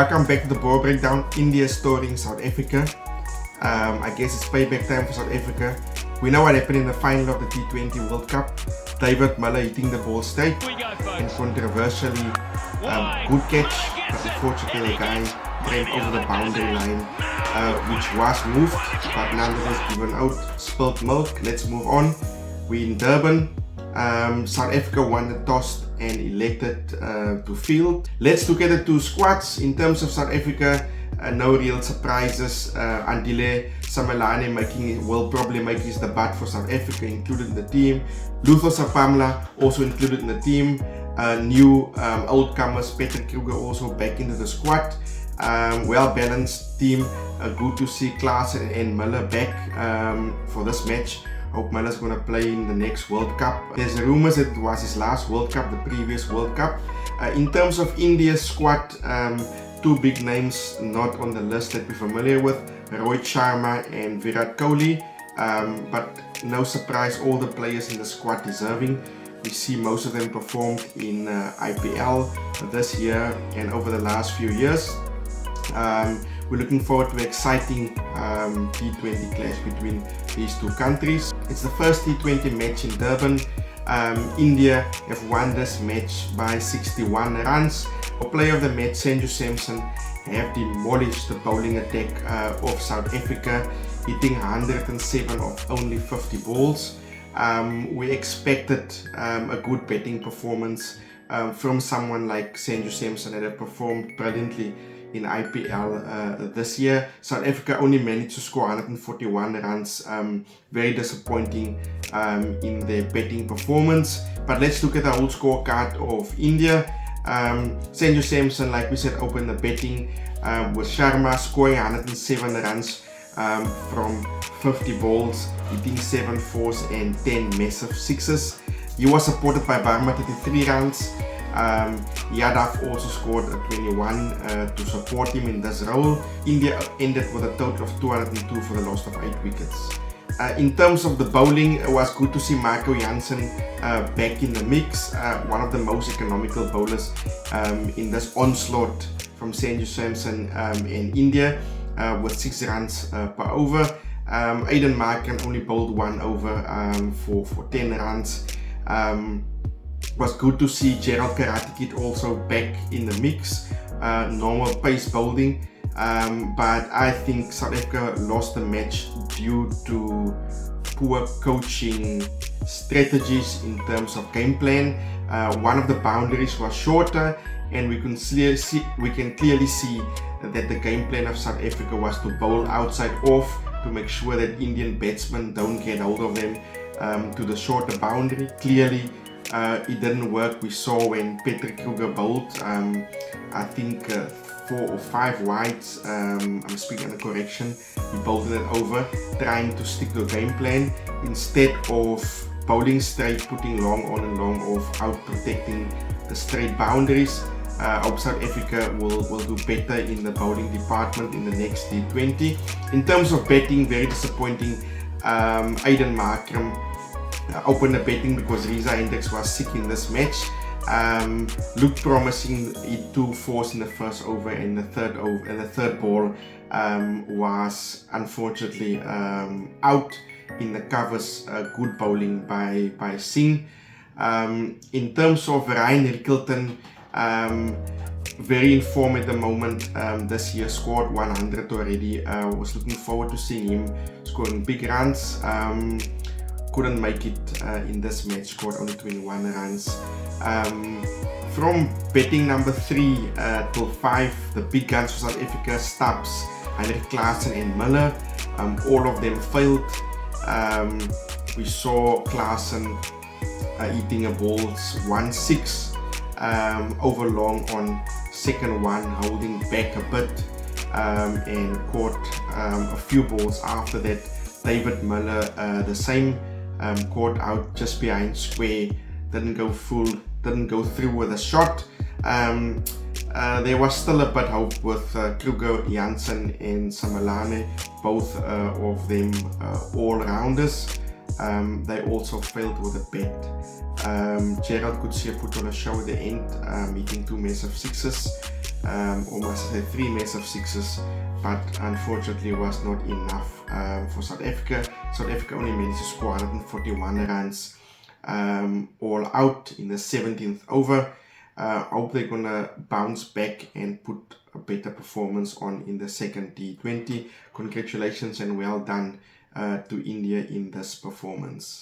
Welcome back to the ball breakdown. India storing South Africa. I guess it's payback time for South Africa. We know what happened in the final of the T20 World Cup. David Miller hitting the ball straight and controversially good catch, but unfortunately the guy ran over the boundary line, which was moved, but nonetheless given out. Spilled milk. Let's move on. We're in Durban. South Africa won the toss and elected to field. Let's look at the two squads. In terms of South Africa, no real surprises. Andile Samelane will probably make his debut for South Africa, included in the team. Luther Sapamla also included in the team. New oldcomers, Peter Kruger also back into the squad. Well balanced team. Good to see Klaasen and Miller back for this match. Hope Miller's going to play in the next World Cup. There's rumors that it was his last World Cup, the previous World Cup. In terms of India's squad, two big names not on the list that we're familiar with, Rohit Sharma and Virat Kohli. But no surprise, all the players in the squad deserving. We see most of them performed in IPL this year and over the last few years. We're looking forward to an exciting T20 clash between these two countries. It's the first T20 match in Durban. India have won this match by 61 runs. The player of the match, Sanju Samson, have demolished the bowling attack of South Africa, hitting 107 of only 50 balls. We expected a good batting performance from someone like Sanju Samson that have performed brilliantly in IPL this year. South Africa only managed to score 141 runs. Very disappointing in their batting performance. But let's look at the whole scorecard of India. Sanju Samson, like we said, opened the batting with Sharma scoring 107 runs from 50 balls, hitting 7 fours and 10 massive sixes. He was supported by Barma, 33 runs. Yadav also scored a 21 to support him in this role. India ended with a total of 202 for the loss of 8 wickets. In terms of the bowling, it was good to see Marco Jansen back in the mix. One of the most economical bowlers in this onslaught from Sanju Samson in India with 6 runs per over. Aiden Markram only bowled 1 over for 10 runs. Was good to see Gerald Karate Kid also back in the mix. Normal pace bowling, but I think South Africa lost the match due to poor coaching strategies in terms of game plan. One of the boundaries was shorter, and we can clearly see that the game plan of South Africa was to bowl outside off to make sure that Indian batsmen don't get hold of them to the shorter boundary. Clearly, it didn't work. We saw when Peter Kruger bowled, I think 4 or 5 wides, I'm speaking under correction, he bowled it over, trying to stick to the game plan instead of bowling straight, putting long on and long off, out protecting the straight boundaries. I hope South Africa will do better in the bowling department in the next T20. In terms of batting, very disappointing. Aiden Markram opened the batting because Riza Hendricks was sick in this match. Looked promising. He 2 fours in the first over, and the third ball was unfortunately out in the covers. Good bowling by Singh. In terms of Ryan Rickelton, very in form at the moment. This year scored 100 already. Was looking forward to seeing him scoring big runs. Couldn't make it in this match, scored only 21 runs. From betting number 3 till 5, the big guns for South Africa, Stubbs, Heinrich Klaasen and Miller, all of them failed. We saw Klaasen eating a ball 1-6 over long on second one, holding back a bit, and caught a few balls after that. David Miller the same. Caught out just behind square, didn't go through with a shot. There was still a bit hope with Kruger, Jansen and Samelane, both of them all-rounders. they also failed with a bet. Gerald could see put on a show at the end, hitting 2 massive sixes, or must I say 3 massive sixes, but unfortunately was not enough for South Africa. South Africa only managed to score 141 runs all out in the 17th over. Hope they're gonna bounce back and put a better performance on in the second T20. Congratulations and well done to India in this performance.